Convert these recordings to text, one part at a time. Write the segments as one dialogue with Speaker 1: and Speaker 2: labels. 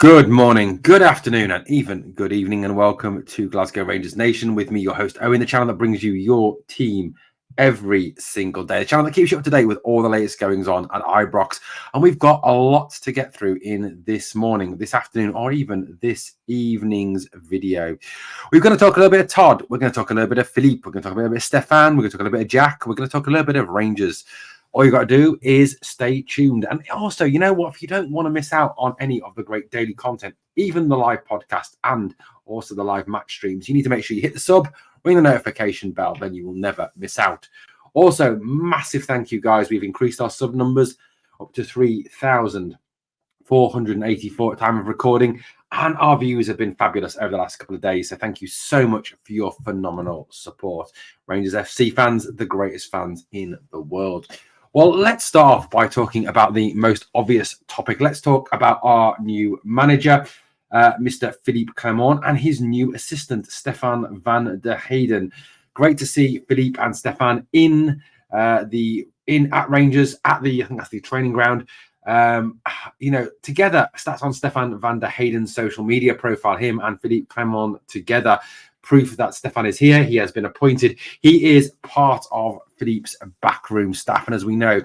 Speaker 1: Good morning, good afternoon, and even good evening, and welcome to Glasgow Rangers Nation with me, your host, Owen, the channel that brings you your team every single day, the channel that keeps you up to date with all the latest goings on at Ibrox. And we've got a lot to get through in this morning, this afternoon, or even this evening's video. We're going to talk a little bit of Todd, we're going to talk a little bit of Philippe, we're going to talk a little bit of Stefan, we're going to talk a little bit of Jack, we're going to talk a little bit of Rangers. All you got to do is stay tuned. And also, you know what? If you don't want to miss out on any of the great daily content, even the live podcast and also the live match streams, you need to make sure you hit the sub, ring the notification bell, then you will never miss out. Also, massive thank you, guys. We've increased our sub numbers up to 3,484 at time of recording. And our views have been fabulous over the last couple of days. So thank you so much for your phenomenal support. Rangers FC fans, the greatest fans in the world. Well, let's start off by talking about the most obvious topic. Let's talk about our new manager, Mr. Philippe Clement, and his new assistant, Stefan van der Heyden. Great to see Philippe and Stefan at Rangers at the, I think that's the training ground. Together. Stats on Stefan van der Heyden's social media profile, him and Philippe Clement together. Proof that Stefan is here. He has been appointed. He is part of Philippe's backroom staff. And as we know,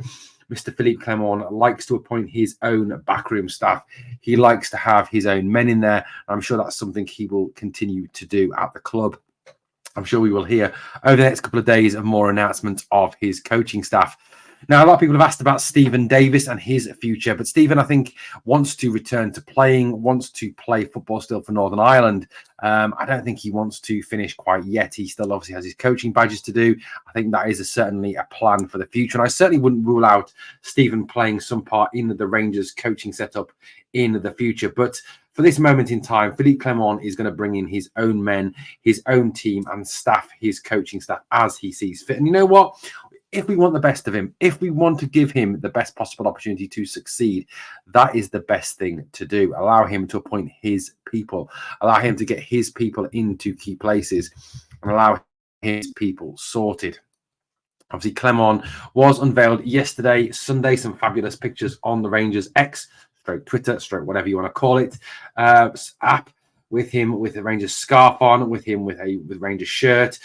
Speaker 1: Mr. Philippe Clement likes to appoint his own backroom staff. He likes to have his own men in there. I'm sure that's something he will continue to do at the club. I'm sure we will hear over the next couple of days of more announcements of his coaching staff. Now, a lot of people have asked about Stephen Davis and his future, but Stephen, I think, wants to return to playing, wants to play football still for Northern Ireland. I don't think he wants to finish quite yet. He still obviously has his coaching badges to do. I think that is certainly a plan for the future. And I certainly wouldn't rule out Stephen playing some part in the Rangers coaching setup in the future. But for this moment in time, Philippe Clement is going to bring in his own men, his own team and staff, his coaching staff as he sees fit. And you know what? If we want the best of him, if we want to give him the best possible opportunity to succeed, that is the best thing to do. Allow him to appoint his people, allow him to get his people into key places, and allow his people sorted. Obviously, Clement was unveiled yesterday, Sunday, some fabulous pictures on the Rangers X, Twitter, whatever you want to call it, app. With him with a Rangers scarf on, with him with Rangers shirt,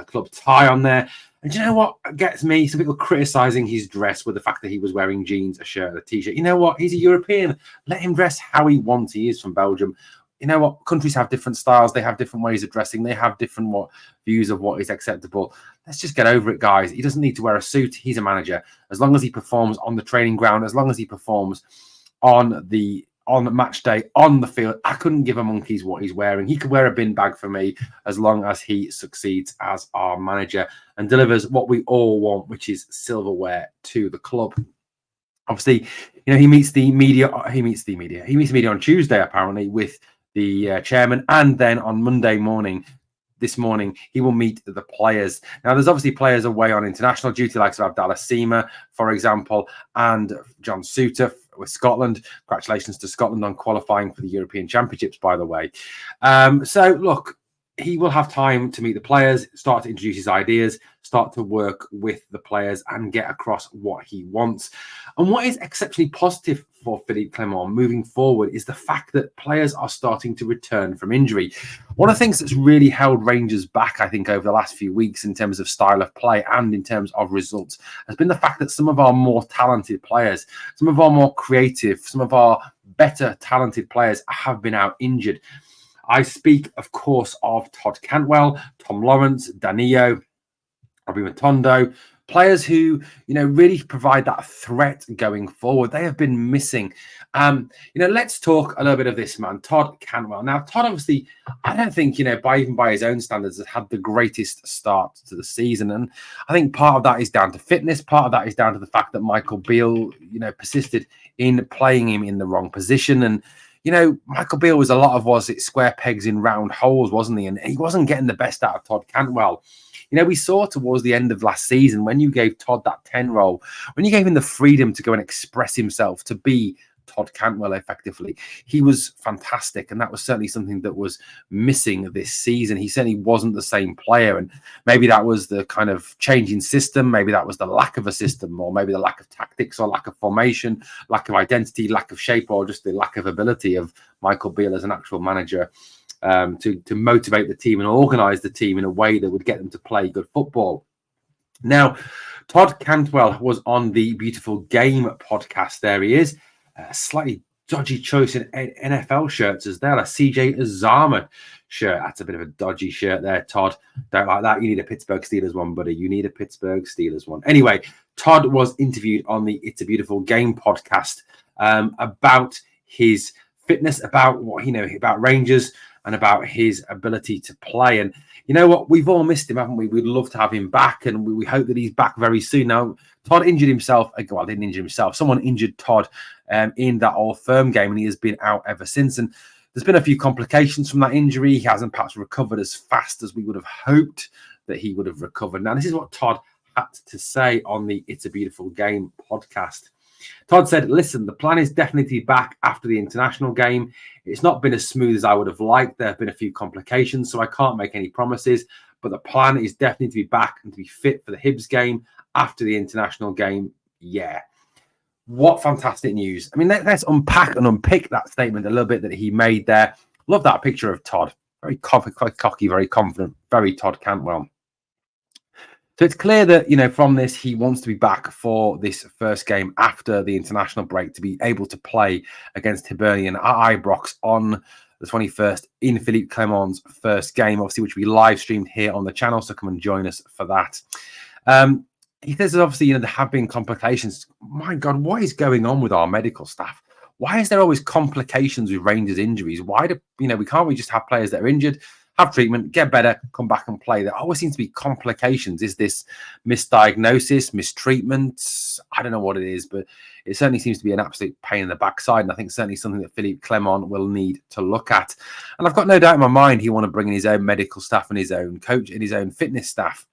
Speaker 1: club tie on there. And do you know what gets me? Some people criticising his dress with the fact that he was wearing jeans, a shirt, and a t-shirt. You know what? He's a European. Let him dress how he wants. He is from Belgium. You know what? Countries have different styles. They have different ways of dressing. They have different views of what is acceptable. Let's just get over it, guys. He doesn't need to wear a suit. He's a manager. As long as he performs on the training ground, as long as he performs on match day, on the field, I couldn't give a monkey's what he's wearing. He could wear a bin bag for me as long as he succeeds as our manager and delivers what we all want, which is silverware to the club. Obviously, you know, he meets the media on Tuesday, apparently, with the chairman, and then on this morning, he will meet the players. Now, there's obviously players away on international duty, like Abdallah Sima, for example, and John Souttar with Scotland. Congratulations to Scotland on qualifying for the European Championships, by the way. So, look, he will have time to meet the players, start to introduce his ideas, start to work with the players and get across what he wants. And what is exceptionally positive for Philippe Clement moving forward is the fact that players are starting to return from injury. One of the things that's really held Rangers back, I think, over the last few weeks in terms of style of play and in terms of results has been the fact that some of our more talented players, some of our more creative, some of our better talented players have been out injured. I speak, of course, of Todd Cantwell, Tom Lawrence, Danilo, Robbie Matondo, players who, you know, really provide that threat going forward. They have been missing. Let's talk a little bit of this man, Todd Cantwell. Now, Todd, obviously, I don't think, even by his own standards, has had the greatest start to the season. And I think part of that is down to fitness. Part of that is down to the fact that Michael Beale, persisted in playing him in the wrong position. And, Michael Beale was square pegs in round holes, wasn't he? And he wasn't getting the best out of Todd Cantwell. We saw towards the end of last season when you gave Todd that 10 role, when you gave him the freedom to go and express himself, to be Todd Cantwell effectively. He was fantastic, and that was certainly something that was missing this season. He certainly wasn't the same player, and maybe that was the kind of changing system, maybe that was the lack of a system, or maybe the lack of tactics, or lack of formation, lack of identity, lack of shape, or just the lack of ability of Michael Beale as an actual manager to motivate the team and organise the team in a way that would get them to play good football. Now, Todd Cantwell was on the Beautiful Game podcast. There he is. A slightly dodgy choice in NFL shirts as there. A CJ Uzama shirt. That's a bit of a dodgy shirt there, Todd. Don't like that. You need a Pittsburgh Steelers one, buddy. You need a Pittsburgh Steelers one. Anyway, Todd was interviewed on the It's a Beautiful Game podcast about his fitness, about what he knows about Rangers, and about his ability to play. And you know what? We've all missed him, haven't we? We'd love to have him back, and we hope that he's back very soon. Now, Todd injured himself. Well, didn't injure himself. Someone injured Todd in that Old Firm game, and he has been out ever since. And there's been a few complications from that injury. He hasn't perhaps recovered as fast as we would have hoped that he would have recovered. Now, this is what Todd had to say on the It's a Beautiful Game podcast. Todd said, listen, the plan is definitely to be back after the international game. It's not been as smooth as I would have liked. There have been a few complications, so I can't make any promises. But the plan is definitely to be back and to be fit for the Hibs game after the international game. Yeah. What fantastic news. I mean, let's unpack and unpick that statement a little bit that he made there. Love that picture of Todd. Very cocky, very confident, very Todd Cantwell. So it's clear that, you know, from this, he wants to be back for this first game after the international break to be able to play against Hibernian at Ibrox on the 21st in Philippe Clement's first game, obviously, which we live streamed here on the channel. So come and join us for that. He says, obviously, you know, there have been complications. My God, what is going on with our medical staff? Why is there always complications with Rangers injuries? Why do, you know, can't we just have players that are injured, have treatment, get better, come back and play? There always seems to be complications. Is this misdiagnosis, mistreatment? I don't know what it is, but it certainly seems to be an absolute pain in the backside. And I think certainly something that Philippe Clement will need to look at. And I've got no doubt in my mind he want to bring in his own medical staff and his own coach and his own fitness staff.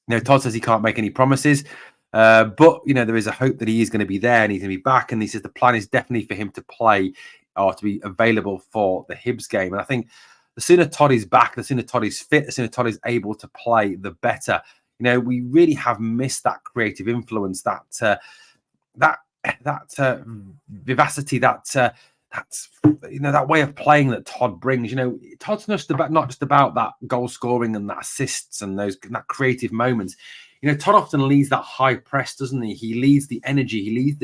Speaker 1: You know, Todd says he can't make any promises, but, you know, there is a hope that he is going to be there and he's going to be back. And he says the plan is definitely for him to play or to be available for the Hibs game. And I think the sooner Todd is back, the sooner Todd is fit, the sooner Todd is able to play, the better. You know, we really have missed that creative influence, that vivacity, that's you know, that way of playing that Todd brings. You know, Todd's not just about that goal scoring and that assists and that creative moments. You know, Todd often leads that high press, doesn't he? He leads the energy, he leads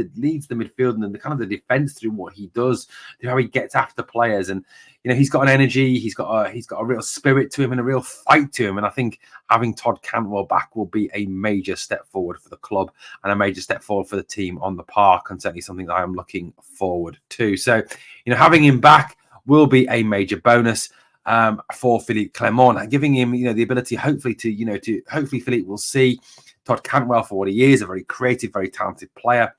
Speaker 1: the midfield and the kind of the defense through what he does, through how he gets after players. And you know, he's got an energy, he's got a real spirit to him and a real fight to him. And I think having Todd Cantwell back will be a major step forward for the club and a major step forward for the team on the park, and certainly something that I am looking forward to. So, you know, having him back will be a major bonus for Philippe Clement, and giving him, you know, the ability, hopefully Philippe will see Todd Cantwell for what he is, a very creative, very talented player,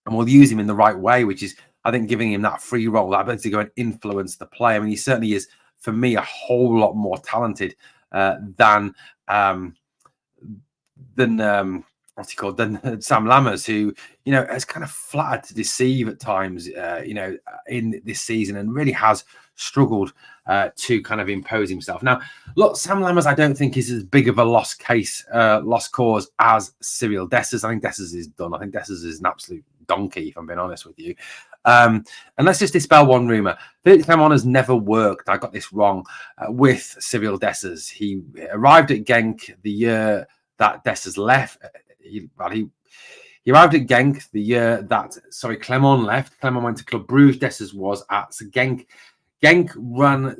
Speaker 1: and we'll use him in the right way, which is, I think, giving him that free role, that ability to go and influence the play. I mean, he certainly is, for me, a whole lot more talented than Sam Lammers, who, you know, has kind of flattered to deceive at times, you know, in this season, and really has struggled to kind of impose himself. Now, look, Sam Lammers, I don't think is as big of a lost cause as Searle Dessers. I think Dessers is done. I think Dessers is an absolute donkey, if I'm being honest with you. And let's just dispel one rumour. Philippe Clement has never worked, I got this wrong, with Searle Dessers. He arrived at Genk the year that Dessers left. He arrived at Genk the year that, Clement left. Clement went to Club Bruges. Dessers was at Genk. Genk ran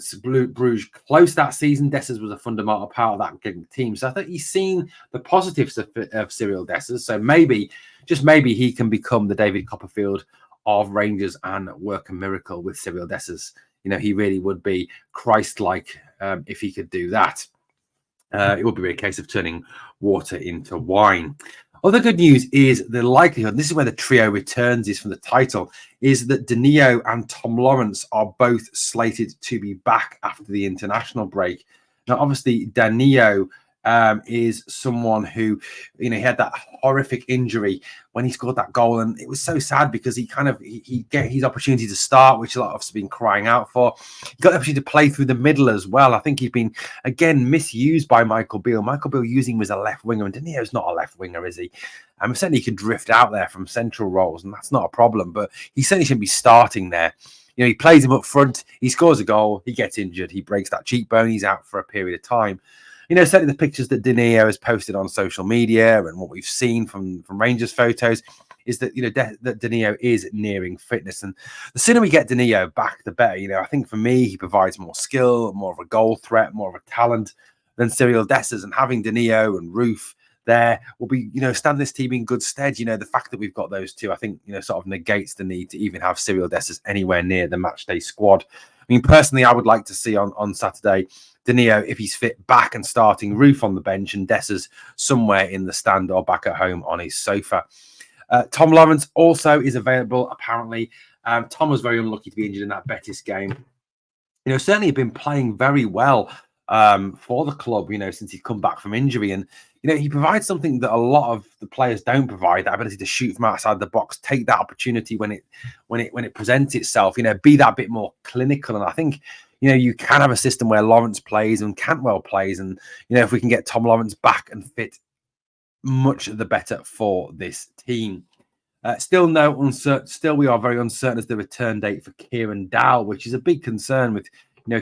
Speaker 1: Bruges close that season. Dessers was a fundamental part of that Genk team. So I think he's seen the positives of Searle Dessers. So maybe, just maybe, he can become the David Copperfield of Rangers and work a miracle with Searle Dessers. You know, he really would be Christ-like if he could do that. It would be a case of turning water into wine. Other good news is the likelihood, and this is where the trio returns is from the title, is that Danilo and Tom Lawrence are both slated to be back after the international break. Now, obviously, Danilo is someone who, he had that horrific injury when he scored that goal, and it was so sad because he get his opportunity to start, which a lot of us have been crying out for. He got the opportunity to play through the middle as well. I think he's been again misused by Michael Beale. Michael Beale using him as a left winger, and Danio's not a left winger, is he? Certainly he can drift out there from central roles, and that's not a problem. But he certainly shouldn't be starting there. He plays him up front. He scores a goal. He gets injured. He breaks that cheekbone. He's out for a period of time. Certainly the pictures that Danio has posted on social media and what we've seen from Rangers photos is that, that Danio is nearing fitness. And the sooner we get Danio back, the better. I think for me, he provides more skill, more of a goal threat, more of a talent than Searle Dessers. And having Danio and Roof there will be, stand this team in good stead. The fact that we've got those two, I think, sort of negates the need to even have Searle Dessers anywhere near the matchday squad. Personally, I would like to see on Saturday Danio, if he's fit, back and starting, Roof on the bench, and Dessers somewhere in the stand or back at home on his sofa. Tom Lawrence also is available, apparently. Tom was very unlucky to be injured in that Betis game. Certainly been playing very well for the club, since he's come back from injury. And, he provides something that a lot of the players don't provide, that ability to shoot from outside the box, take that opportunity when it presents itself, be that bit more clinical. And I think, you can have a system where Lawrence plays and Cantwell plays. And, if we can get Tom Lawrence back and fit, much the better for this team. Still we are very uncertain as the return date for Kieran Dowell, which is a big concern with,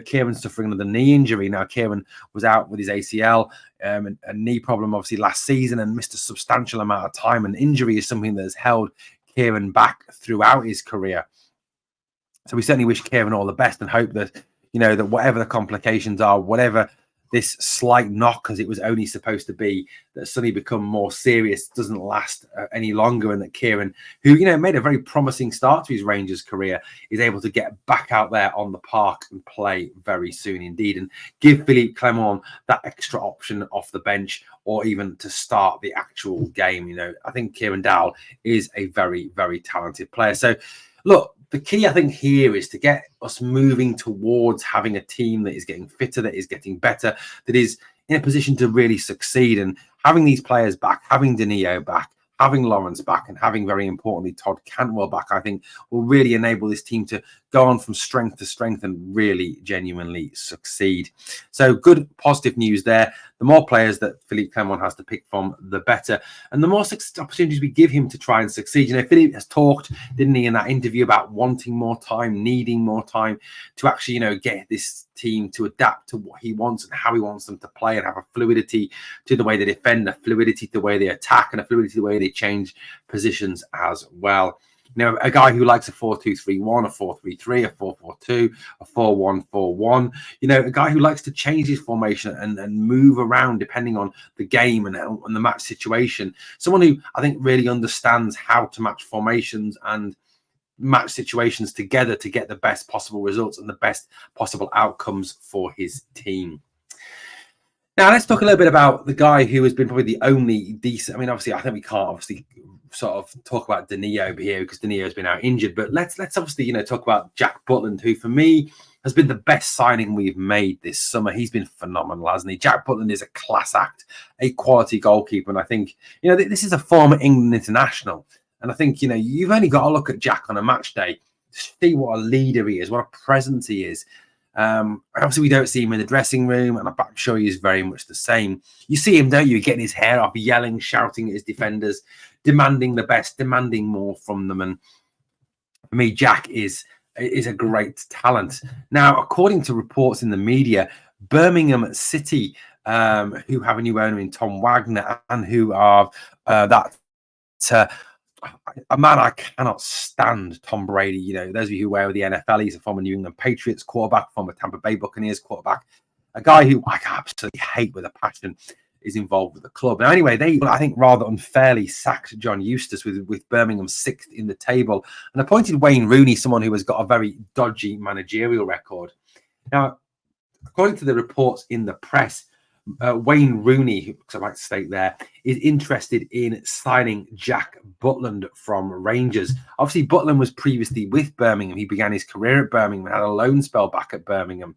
Speaker 1: Kieran suffering another knee injury. Now, Kieran was out with his ACL, and a knee problem, obviously, last season and missed a substantial amount of time. And injury is something that has held Kieran back throughout his career. So we certainly wish Kieran all the best and hope that, that whatever the complications are, whatever this slight knock, as it was only supposed to be, that suddenly become more serious, doesn't last any longer, and that Kieran, who made a very promising start to his Rangers career, is able to get back out there on the park and play very soon indeed, and give Philippe Clement that extra option off the bench or even to start the actual game. I think Kieran Dowell is a very, very talented player. So look, the key, I think, here is to get us moving towards having a team that is getting fitter, that is getting better, that is in a position to really succeed. And having these players back, having Danio back, having Lawrence back, and having, very importantly, Todd Cantwell back, I think will really enable this team to go on from strength to strength and really genuinely succeed. So good, positive news there. The more players that Philippe Clement has to pick from, the better. And the more opportunities we give him to try and succeed. Philippe has talked, didn't he, in that interview about wanting more time, needing more time to actually, get this team to adapt to what he wants and how he wants them to play, and have a fluidity to the way they defend, a fluidity to the way they attack, and a fluidity to the way they change positions as well. A guy who likes a 4-2-3-1, a 4-3-3, a 4-4-2, a 4-1-4-1. A guy who likes to change his formation and move around depending on the game and the match situation. Someone who I think really understands how to match formations and match situations together to get the best possible results and the best possible outcomes for his team. Now, let's talk a little bit about the guy who has been probably the only decent. Obviously, I think we can't sort of talk about Danio here because Danio has been out injured. But let's obviously, talk about Jack Butland, who for me has been the best signing we've made this summer. He's been phenomenal, hasn't he? Jack Butland is a class act, a quality goalkeeper. And I think, this is a former England international. And I think, you've only got to look at Jack on a match day to see what a leader he is, what a presence he is. Obviously, we don't see him in the dressing room, and I'm sure he is very much the same. You see him, don't you, getting his hair off, yelling, shouting at his defenders, demanding the best, demanding more from them. And for me, Jack is a great talent. Now, according to reports in the media, Birmingham City, who have a new owner in Tom Wagner, and who are a man I cannot stand, Tom Brady. Those of you who are aware of the NFL, he's a former New England Patriots quarterback, former Tampa Bay Buccaneers quarterback, a guy who I absolutely hate with a passion, is involved with the club. Now, anyway, they, I think, rather unfairly sacked John Eustace with Birmingham 6th in the table and appointed Wayne Rooney, someone who has got a very dodgy managerial record. Now, according to the reports in the press, Wayne Rooney, who looks like to state there, is interested in signing Jack Butland from Rangers. Obviously, Butland was previously with Birmingham. He began his career at Birmingham and had a loan spell back at Birmingham.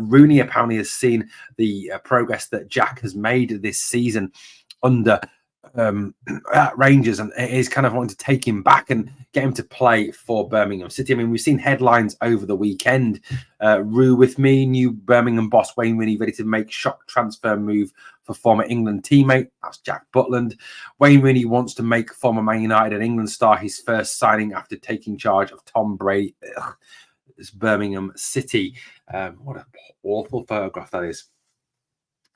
Speaker 1: Rooney apparently has seen the progress that Jack has made this season under at Rangers, and is kind of wanting to take him back and get him to play for Birmingham City. I mean, we've seen headlines over the weekend. Rue with me, new Birmingham boss Wayne Rooney ready to make shock transfer move for former England teammate. That's Jack Butland. Wayne Rooney wants to make former Man United and England star his first signing after taking charge of Tom Brady. It's Birmingham City. What an awful photograph that is.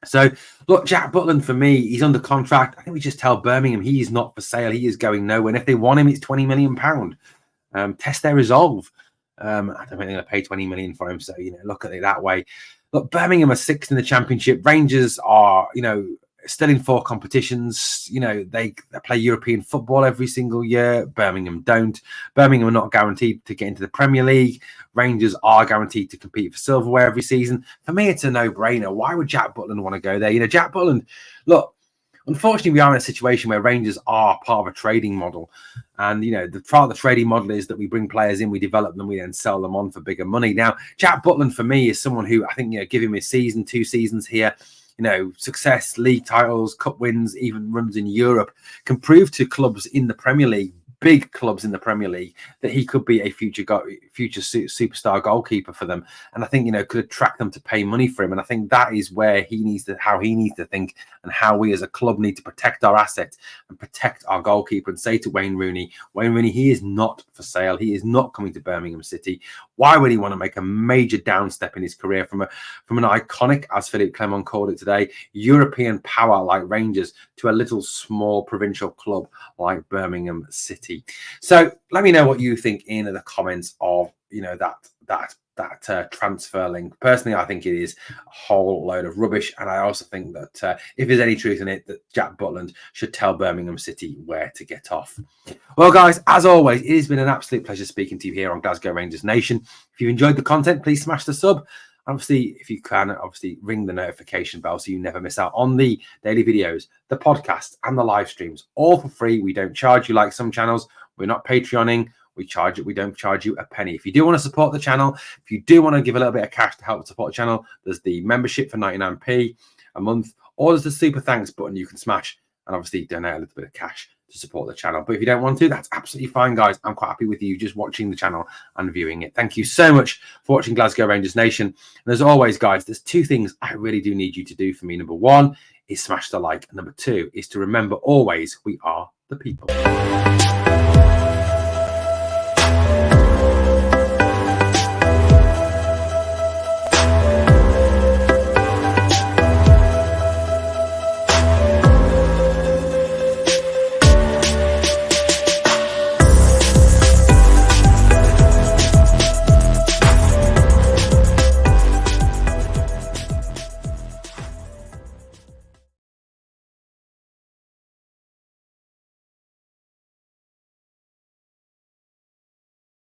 Speaker 1: So, look, Jack Butland, for me, he's under contract. I think we just tell Birmingham he is not for sale. He is going nowhere. And if they want him, it's £20 million. Test their resolve. I don't think they're going to pay 20 million for him. So, look at it that way. Look, Birmingham are sixth in the championship. Rangers are, still in 4 competitions. They play European football every single year. Birmingham don't. Birmingham are not guaranteed to get into the Premier League. Rangers are guaranteed to compete for silverware every season. For me, it's a no-brainer. Why would Jack Butland want to go there? Jack Butland, look, unfortunately, we are in a situation where Rangers are part of a trading model. And, the part of the trading model is that we bring players in, we develop them, we then sell them on for bigger money. Now, Jack Butland, for me, is someone who I think, give him a season, 2 seasons here, success, league titles, cup wins, even runs in Europe, can prove to clubs in the Premier League, big clubs in the Premier League, that he could be a future superstar goalkeeper for them. And I think, could attract them to pay money for him. And I think that is where how he needs to think, and how we as a club need to protect our assets and protect our goalkeeper, and say to Wayne Rooney, he is not for sale. He is not coming to Birmingham City. Why would he want to make a major downstep in his career from an iconic, as Philippe Clement called it today, European power like Rangers to a little small provincial club like Birmingham City? So let me know what you think in the comments of that transfer link. Personally, I think it is a whole load of rubbish, and I also think that if there's any truth in it, that Jack Butland should tell Birmingham City where to get off. Well, guys, as always, it has been an absolute pleasure speaking to you here on Glasgow Rangers Nation. If you've enjoyed the content, please smash the sub. Obviously, if you can, ring the notification bell so you never miss out on the daily videos, the podcast, and the live streams, all for free. We don't charge you like some channels. We're not Patreoning. We don't charge you a penny. If you do want to support the channel, if you do want to give a little bit of cash to help support the channel, there's the membership for 99p a month, or there's the super thanks button you can smash and obviously donate a little bit of cash to support the channel. But if you don't want to, that's absolutely fine, guys. I'm quite happy with you just watching the channel and viewing it. Thank you so much for watching Glasgow Rangers Nation. And as always, guys, there's 2 things I really do need you to do for me. Number 1 is smash the like. And number 2 is to remember always, we are the people.